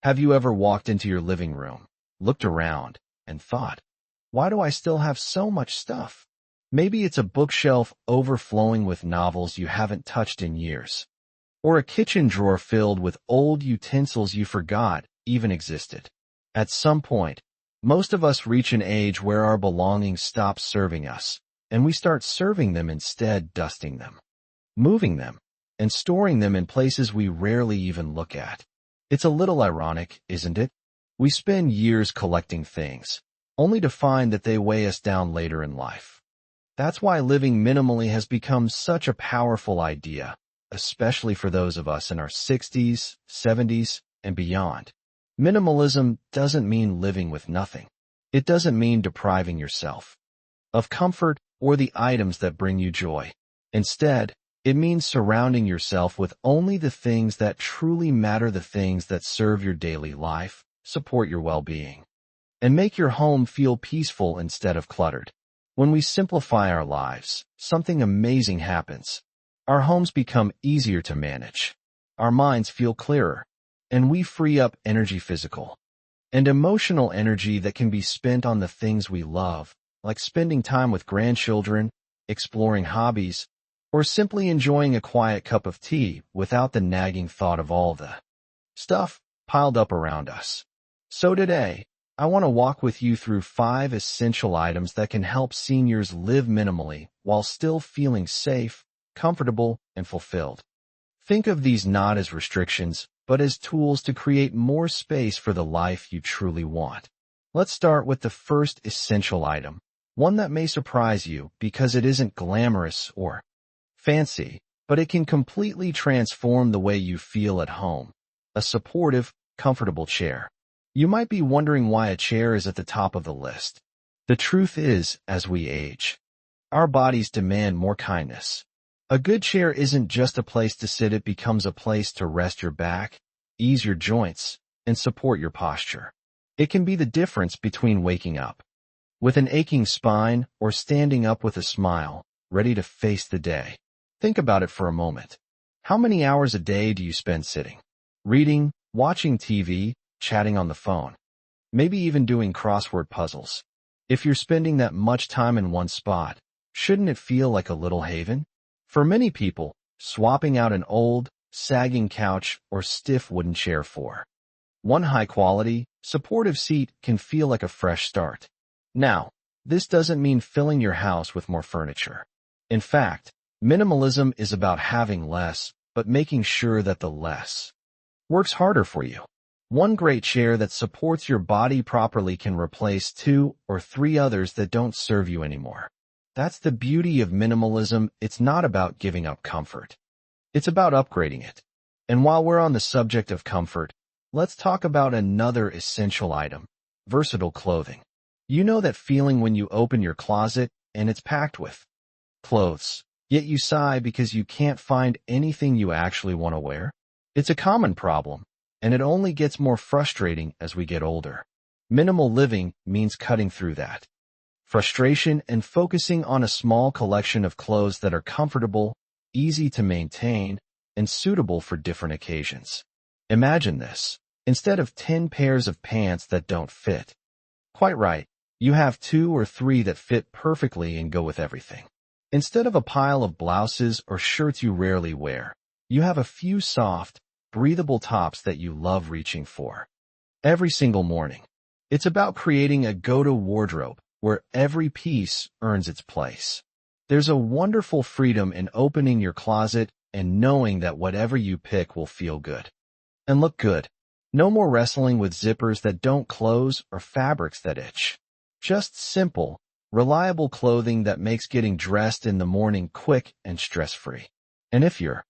Have you ever walked into your living room, looked around, and thought, why do I still have so much stuff? Maybe it's a bookshelf overflowing with novels you haven't touched in years, or a kitchen drawer filled with old utensils you forgot even existed. At some point, most of us reach an age where our belongings stop serving us, and we start serving them instead, dusting them, moving them, and storing them in places we rarely even look at. It's a little ironic, isn't it? We spend years collecting things, only to find that they weigh us down later in life. That's why living minimally has become such a powerful idea, especially for those of us in our 60s, 70s, and beyond. Minimalism doesn't mean living with nothing. It doesn't mean depriving yourself of comfort or the items that bring you joy. Instead, it means surrounding yourself with only the things that truly matter, the things that serve your daily life, support your well-being, and make your home feel peaceful instead of cluttered. When we simplify our lives, something amazing happens. Our homes become easier to manage. Our minds feel clearer, and we free up energy, physical and emotional energy that can be spent on the things we love, like spending time with grandchildren, exploring hobbies, or simply enjoying a quiet cup of tea without the nagging thought of all the stuff piled up around us. So today, I want to walk with you through 5 essential items that can help seniors live minimally while still feeling safe, comfortable, and fulfilled. Think of these not as restrictions, but as tools to create more space for the life you truly want. Let's start with the first essential item, one that may surprise you because it isn't glamorous or fancy, but it can completely transform the way you feel at home. A supportive, comfortable chair. You might be wondering why a chair is at the top of the list. The truth is, as we age, our bodies demand more kindness. A good chair isn't just a place to sit, it becomes a place to rest your back, ease your joints, and support your posture. It can be the difference between waking up with an aching spine or standing up with a smile, ready to face the day. Think about it for a moment. How many hours a day do you spend sitting, reading, watching TV, chatting on the phone, maybe even doing crossword puzzles? If you're spending that much time in one spot, shouldn't it feel like a little haven? For many people, swapping out an old, sagging couch or stiff wooden chair for one high-quality, supportive seat can feel like a fresh start. Now, this doesn't mean filling your house with more furniture. In fact, minimalism is about having less, but making sure that the less works harder for you. One great chair that supports your body properly can replace 2 or 3 others that don't serve you anymore. That's the beauty of minimalism. It's not about giving up comfort. It's about upgrading it. And while we're on the subject of comfort, let's talk about another essential item, versatile clothing. You know that feeling when you open your closet and it's packed with clothes, yet you sigh because you can't find anything you actually want to wear? It's a common problem, and it only gets more frustrating as we get older. Minimal living means cutting through that frustration and focusing on a small collection of clothes that are comfortable, easy to maintain, and suitable for different occasions. Imagine this. Instead of 10 pairs of pants that don't fit quite right, you have 2 or 3 that fit perfectly and go with everything. Instead of a pile of blouses or shirts you rarely wear, you have a few soft, breathable tops that you love reaching for every single morning. It's about creating a go-to wardrobe where every piece earns its place. There's a wonderful freedom in opening your closet and knowing that whatever you pick will feel good and look good. No more wrestling with zippers that don't close or fabrics that itch. Just simple, reliable clothing that makes getting dressed in the morning quick and stress-free. And if you're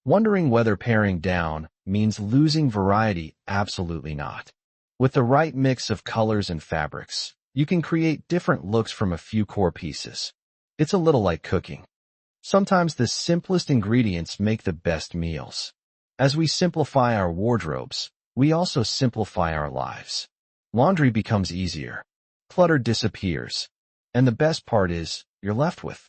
wondering whether paring down means losing variety, absolutely not. With the right mix of colors and fabrics, you can create different looks from a few core pieces. It's a little like cooking. Sometimes the simplest ingredients make the best meals. As we simplify our wardrobes, we also simplify our lives. Laundry becomes easier. Clutter disappears. And the best part is, you're left with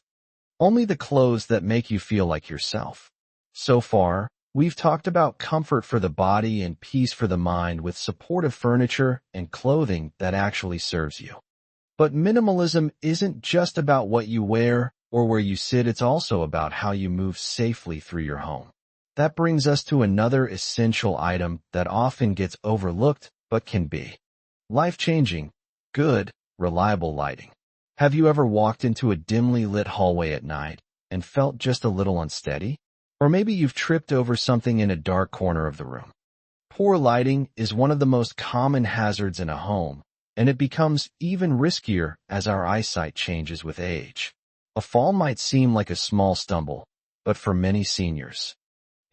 only the clothes that make you feel like yourself. So far, We've talked about comfort for the body and peace for the mind with supportive furniture and clothing that actually serves you. But minimalism isn't just about what you wear or where you sit, it's also about how you move safely through your home. That brings us to another essential item that often gets overlooked but can be life-changing, good, reliable lighting. Have you ever walked into a dimly lit hallway at night and felt just a little unsteady? Or maybe you've tripped over something in a dark corner of the room. Poor lighting is one of the most common hazards in a home, and it becomes even riskier as our eyesight changes with age. A fall might seem like a small stumble, but for many seniors,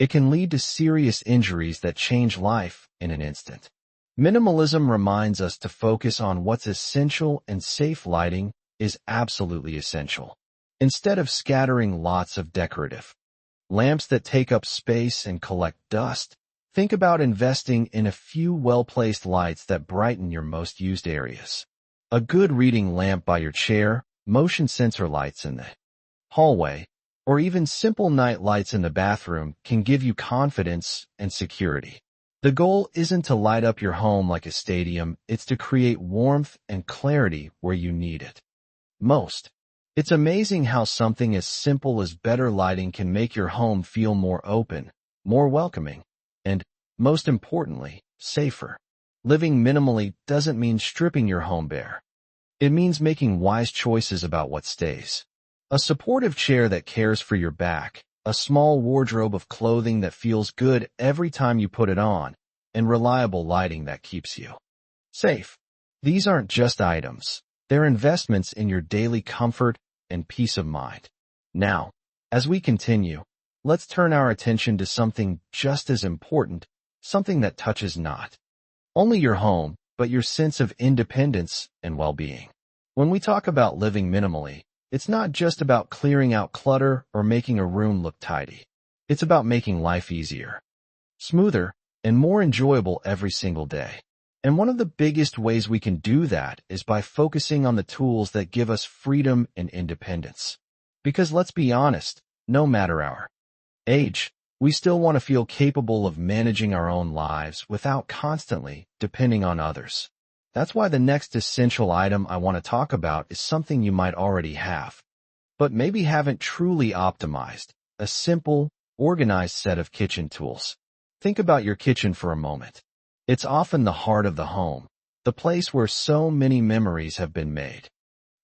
it can lead to serious injuries that change life in an instant. Minimalism reminds us to focus on what's essential, and safe lighting is absolutely essential. Instead of scattering lots of decorative lamps that take up space and collect dust, think about investing in a few well-placed lights that brighten your most used areas. A good reading lamp by your chair, motion sensor lights in the hallway, or even simple night lights in the bathroom can give you confidence and security. The goal isn't to light up your home like a stadium, it's to create warmth and clarity where you need it most. It's amazing how something as simple as better lighting can make your home feel more open, more welcoming, and, most importantly, safer. Living minimally doesn't mean stripping your home bare. It means making wise choices about what stays. A supportive chair that cares for your back, a small wardrobe of clothing that feels good every time you put it on, and reliable lighting that keeps you safe. These aren't just items. They're investments in your daily comfort and peace of mind. Now, as we continue, let's turn our attention to something just as important, something that touches not only your home, but your sense of independence and well-being. When we talk about living minimally, it's not just about clearing out clutter or making a room look tidy. It's about making life easier, smoother, and more enjoyable every single day. And one of the biggest ways we can do that is by focusing on the tools that give us freedom and independence. Because let's be honest, no matter our age, we still want to feel capable of managing our own lives without constantly depending on others. That's why the next essential item I want to talk about is something you might already have, but maybe haven't truly optimized: a simple, organized set of kitchen tools. Think about your kitchen for a moment. It's often the heart of the home, the place where so many memories have been made.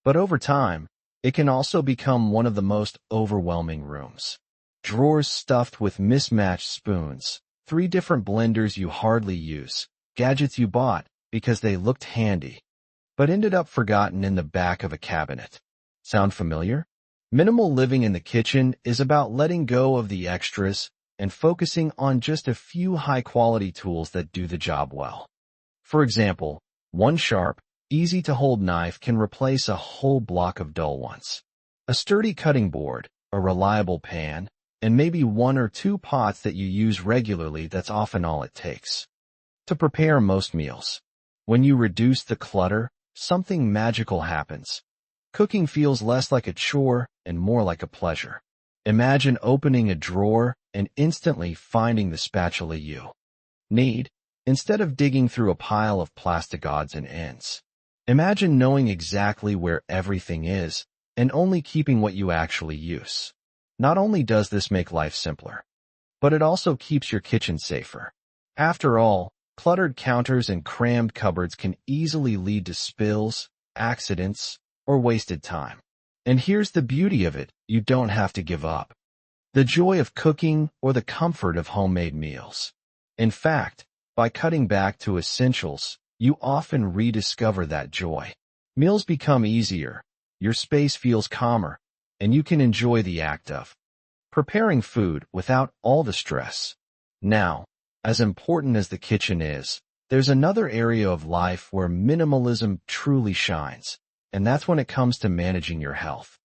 But over time, it can also become one of the most overwhelming rooms. Drawers stuffed with mismatched spoons, 3 different blenders you hardly use, gadgets you bought because they looked handy, but ended up forgotten in the back of a cabinet. Sound familiar? Minimal living in the kitchen is about letting go of the extras and focusing on just a few high-quality tools that do the job well. For example, one sharp, easy-to-hold knife can replace a whole block of dull ones. A sturdy cutting board, a reliable pan, and maybe 1 or 2 pots that you use regularly, that's often all it takes to prepare most meals. When you reduce the clutter, something magical happens. Cooking feels less like a chore and more like a pleasure. Imagine opening a drawer and instantly finding the spatula you need, instead of digging through a pile of plastic odds and ends. Imagine knowing exactly where everything is and only keeping what you actually use. Not only does this make life simpler, but it also keeps your kitchen safer. After all, cluttered counters and crammed cupboards can easily lead to spills, accidents, or wasted time. And here's the beauty of it: you don't have to give up the joy of cooking or the comfort of homemade meals. In fact, by cutting back to essentials, you often rediscover that joy. Meals become easier, your space feels calmer, and you can enjoy the act of preparing food without all the stress. Now, as important as the kitchen is, there's another area of life where minimalism truly shines, and that's when it comes to managing your health.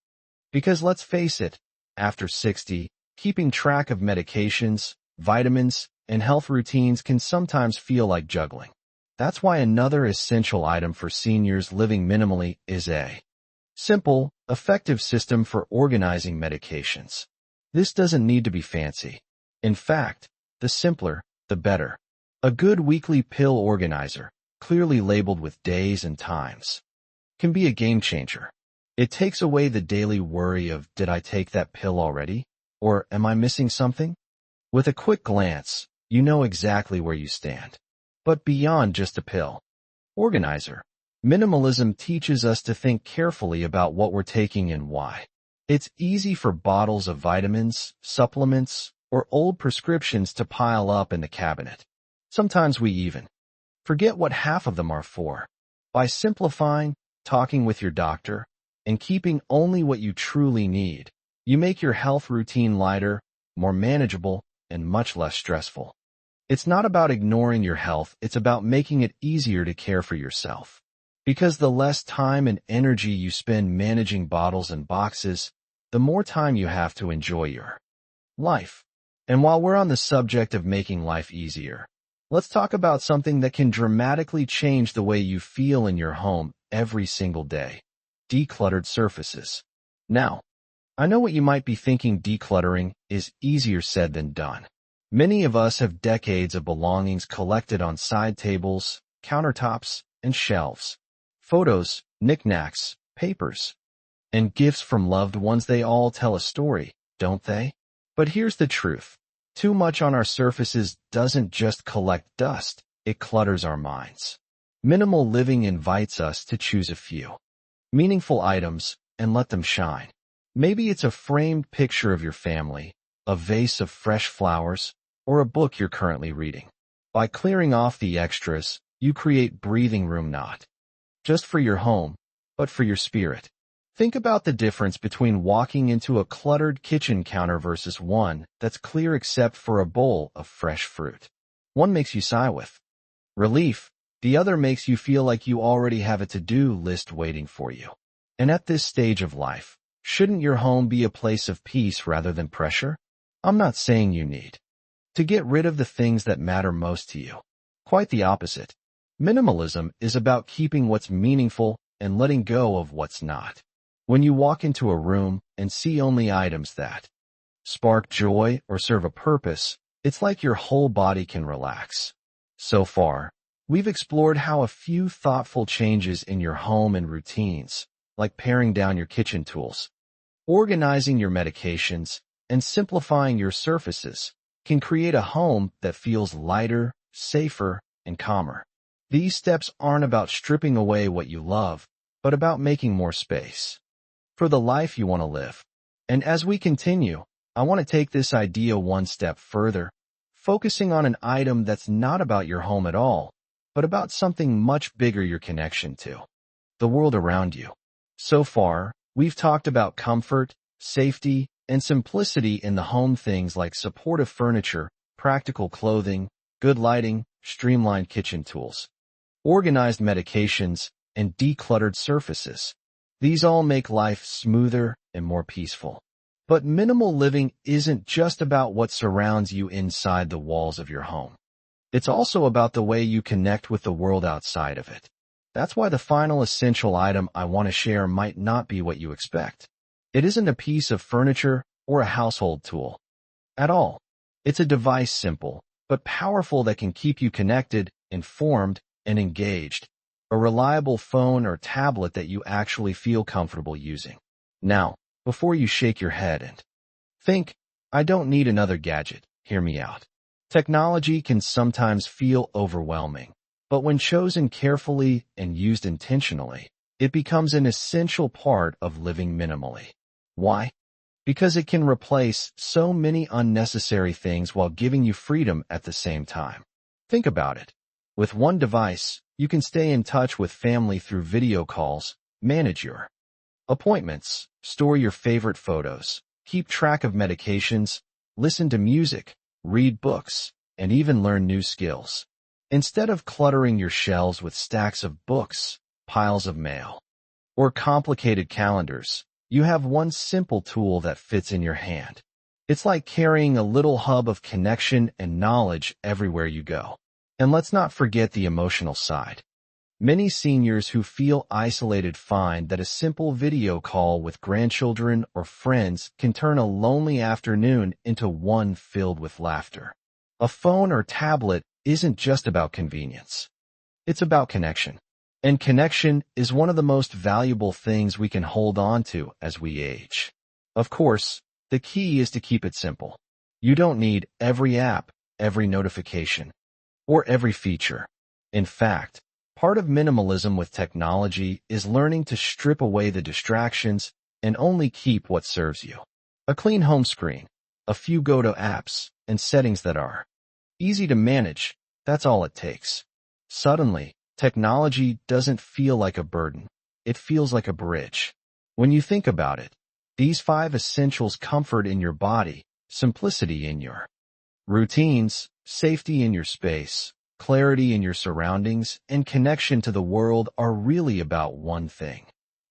Because let's face it, after 60, keeping track of medications, vitamins, and health routines can sometimes feel like juggling. That's why another essential item for seniors living minimally is a simple, effective system for organizing medications. This doesn't need to be fancy. In fact, the simpler, the better. A good weekly pill organizer, clearly labeled with days and times, can be a game changer. It takes away the daily worry of, did I take that pill already? Or am I missing something? With a quick glance, you know exactly where you stand. But beyond just a pill organizer, minimalism teaches us to think carefully about what we're taking and why. It's easy for bottles of vitamins, supplements, or old prescriptions to pile up in the cabinet. Sometimes we even forget what half of them are for. By simplifying, talking with your doctor, and keeping only what you truly need, you make your health routine lighter, more manageable, and much less stressful. It's not about ignoring your health, it's about making it easier to care for yourself. Because the less time and energy you spend managing bottles and boxes, the more time you have to enjoy your life. And while we're on the subject of making life easier, let's talk about something that can dramatically change the way you feel in your home every single day. Decluttered surfaces. Now, I know what you might be thinking: decluttering is easier said than done. Many of us have decades of belongings collected on side tables, countertops, and shelves. Photos, knickknacks, papers, and gifts from loved ones. They all tell a story, don't they? But here's the truth. Too much on our surfaces doesn't just collect dust, it clutters our minds. Minimal living invites us to choose a few meaningful items and let them shine. Maybe it's a framed picture of your family, a vase of fresh flowers, or a book you're currently reading. By clearing off the extras, you create breathing room not just for your home, but for your spirit. Think about the difference between walking into a cluttered kitchen counter versus one that's clear except for a bowl of fresh fruit. One makes you sigh with relief, the other makes you feel like you already have a to-do list waiting for you. And at this stage of life, shouldn't your home be a place of peace rather than pressure? I'm not saying you need to get rid of the things that matter most to you. Quite the opposite. Minimalism is about keeping what's meaningful and letting go of what's not. When you walk into a room and see only items that spark joy or serve a purpose, it's like your whole body can relax. So far, we've explored how a few thoughtful changes in your home and routines, like paring down your kitchen tools, organizing your medications, and simplifying your surfaces, can create a home that feels lighter, safer, and calmer. These steps aren't about stripping away what you love, but about making more space for the life you want to live. And as we continue, I want to take this idea one step further, focusing on an item that's not about your home at all, but about something much bigger: your connection to the world around you. So far, we've talked about comfort, safety, and simplicity in the home, things like supportive furniture, practical clothing, good lighting, streamlined kitchen tools, organized medications, and decluttered surfaces. These all make life smoother and more peaceful. But minimal living isn't just about what surrounds you inside the walls of your home. It's also about the way you connect with the world outside of it. That's why the final essential item I want to share might not be what you expect. It isn't a piece of furniture or a household tool at all. It's a device, simple but powerful, that can keep you connected, informed, and engaged. A reliable phone or tablet that you actually feel comfortable using. Now, before you shake your head and think, I don't need another gadget, hear me out. Technology can sometimes feel overwhelming, but when chosen carefully and used intentionally, it becomes an essential part of living minimally. Why? Because it can replace so many unnecessary things while giving you freedom at the same time. Think about it. With one device, you can stay in touch with family through video calls, manage your appointments, store your favorite photos, keep track of medications, listen to music, read books, and even learn new skills. Instead of cluttering your shelves with stacks of books, piles of mail, or complicated calendars, you have one simple tool that fits in your hand. It's like carrying a little hub of connection and knowledge everywhere you go. And let's not forget the emotional side. Many seniors who feel isolated find that a simple video call with grandchildren or friends can turn a lonely afternoon into one filled with laughter. A phone or tablet isn't just about convenience. It's about connection. And connection is one of the most valuable things we can hold on to as we age. Of course, the key is to keep it simple. You don't need every app, every notification, or every feature. In fact, part of minimalism with technology is learning to strip away the distractions and only keep what serves you. A clean home screen, a few go-to apps, and settings that are easy to manage, that's all it takes. Suddenly, technology doesn't feel like a burden. It feels like a bridge. When you think about it, these 5 essentials: comfort in your body, simplicity in your routines, safety in your space, clarity in your surroundings, and connection to the world are really about one thing: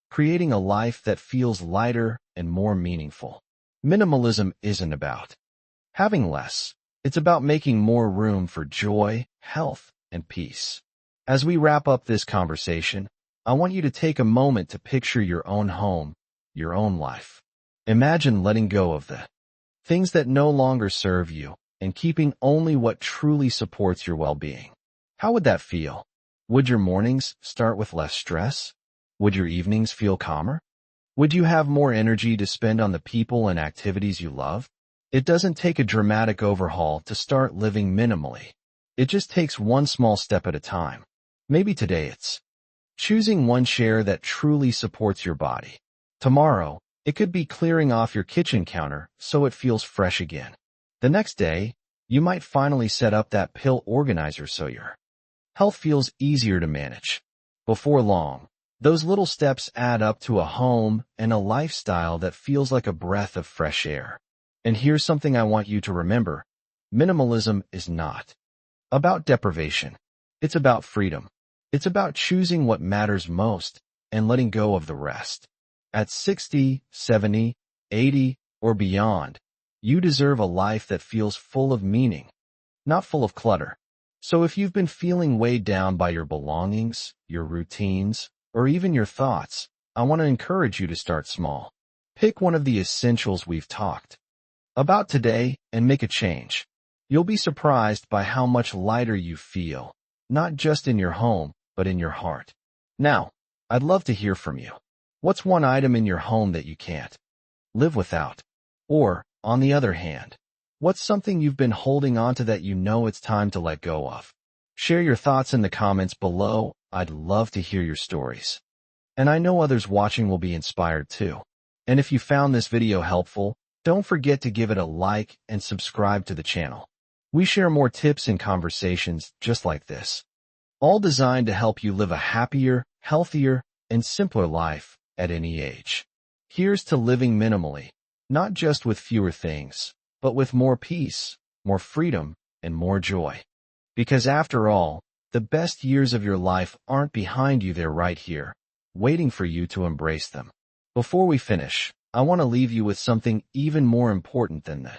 creating a life that feels lighter and more meaningful. Minimalism isn't about having less. It's about making more room for joy, health, and peace. As we wrap up this conversation, I want you to take a moment to picture your own home, your own life. Imagine letting go of the things that no longer serve you and keeping only what truly supports your well-being. How would that feel? Would your mornings start with less stress? Would your evenings feel calmer? Would you have more energy to spend on the people and activities you love? It doesn't take a dramatic overhaul to start living minimally. It just takes one small step at a time. Maybe today it's choosing one chair that truly supports your body. Tomorrow, it could be clearing off your kitchen counter so it feels fresh again. The next day, you might finally set up that pill organizer so your health feels easier to manage. Before long, those little steps add up to a home and a lifestyle that feels like a breath of fresh air. And here's something I want you to remember. Minimalism is not about deprivation. It's about freedom. It's about choosing what matters most and letting go of the rest. At 60, 70, 80, or beyond, you deserve a life that feels full of meaning, not full of clutter. So if you've been feeling weighed down by your belongings, your routines, or even your thoughts, I want to encourage you to start small. Pick one of the essentials we've talked about today and make a change. You'll be surprised by how much lighter you feel, not just in your home, but in your heart. Now, I'd love to hear from you. What's one item in your home that you can't live without? Or, on the other hand, what's something you've been holding onto that you know it's time to let go of? Share your thoughts in the comments below. I'd love to hear your stories. And I know others watching will be inspired too. And if you found this video helpful, don't forget to give it a like and subscribe to the channel. We share more tips and conversations just like this, all designed to help you live a happier, healthier, and simpler life at any age. Here's to living minimally, not just with fewer things, but with more peace, more freedom, and more joy. Because after all, the best years of your life aren't behind you, they're right here, waiting for you to embrace them. Before we finish, I want to leave you with something even more important than the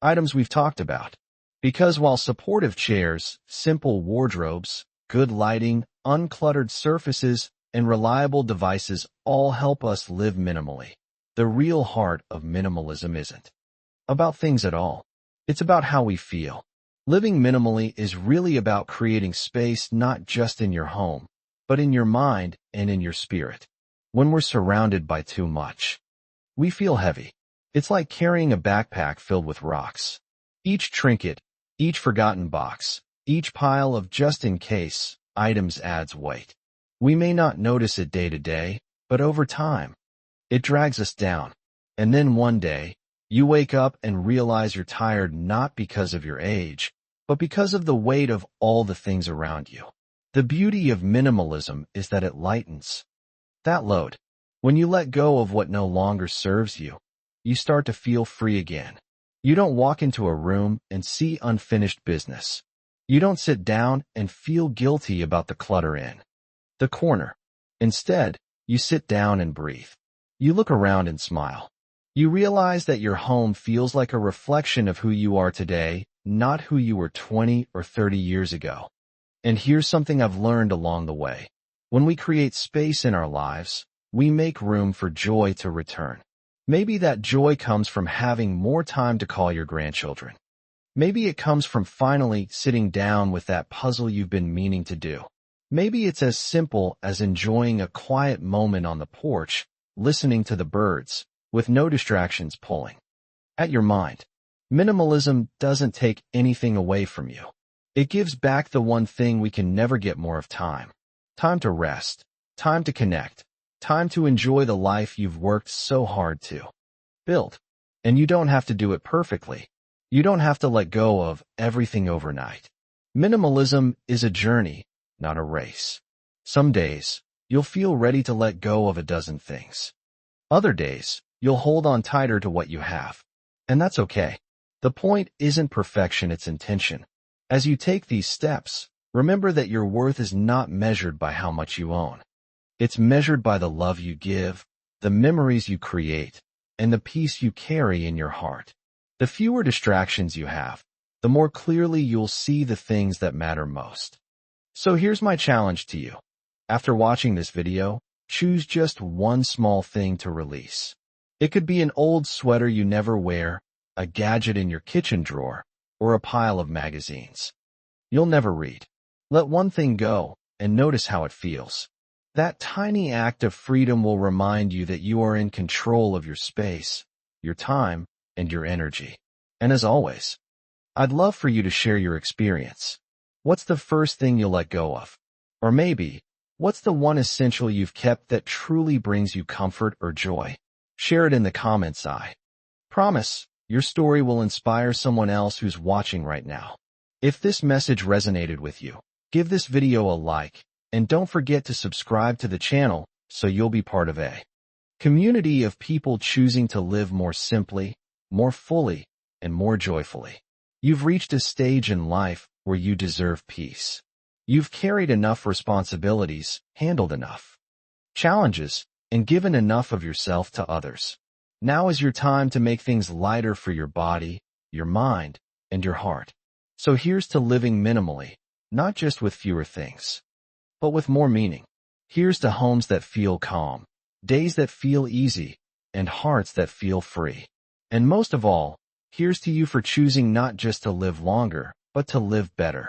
items we've talked about. Because while supportive chairs, simple wardrobes, good lighting, uncluttered surfaces, and reliable devices all help us live minimally, the real heart of minimalism isn't about things at all. It's about how we feel. Living minimally is really about creating space not just in your home, but in your mind and in your spirit. When we're surrounded by too much, we feel heavy. It's like carrying a backpack filled with rocks. Each trinket, each forgotten box, each pile of just-in-case items adds weight. We may not notice it day to day, but over time, it drags us down. And then one day, you wake up and realize you're tired not because of your age, but because of the weight of all the things around you. The beauty of minimalism is that it lightens that load. When you let go of what no longer serves you, you start to feel free again. You don't walk into a room and see unfinished business. You don't sit down and feel guilty about the clutter in the corner. Instead, you sit down and breathe. You look around and smile. You realize that your home feels like a reflection of who you are today, not who you were 20 or 30 years ago. And here's something I've learned along the way. When we create space in our lives, we make room for joy to return. Maybe that joy comes from having more time to call your grandchildren, Maybe it comes from finally sitting down with that puzzle you've been meaning to do. Maybe it's as simple as enjoying a quiet moment on the porch, listening to the birds, with no distractions pulling at your mind. Minimalism doesn't take anything away from you. It gives back the one thing we can never get more of: time. Time to rest, time to connect, time to enjoy the life you've worked so hard to build. And you don't have to do it perfectly. You don't have to let go of everything overnight. Minimalism is a journey, not a race. Some days, you'll feel ready to let go of a dozen things. Other days, you'll hold on tighter to what you have. And that's okay. The point isn't perfection, it's intention. As you take these steps, remember that your worth is not measured by how much you own. It's measured by the love you give, the memories you create, and the peace you carry in your heart. The fewer distractions you have, the more clearly you'll see the things that matter most. So here's my challenge to you. After watching this video, choose just one small thing to release. It could be an old sweater you never wear, a gadget in your kitchen drawer, or a pile of magazines you'll never read. Let one thing go and notice how it feels. That tiny act of freedom will remind you that you are in control of your space, your time, and your energy. And as always, I'd love for you to share your experience. What's the first thing you'll let go of? Or maybe, what's the one essential you've kept that truly brings you comfort or joy? Share it in the comments. I promise, your story will inspire someone else who's watching right now. If this message resonated with you, give this video a like, and don't forget to subscribe to the channel so you'll be part of a community of people choosing to live more simply, more fully, and more joyfully. You've reached a stage in life where you deserve peace. You've carried enough responsibilities, handled enough challenges, and given enough of yourself to others. Now is your time to make things lighter for your body, your mind, and your heart. So here's to living minimally, not just with fewer things, but with more meaning. Here's to homes that feel calm, days that feel easy, and hearts that feel free. And most of all, here's to you for choosing not just to live longer, but to live better.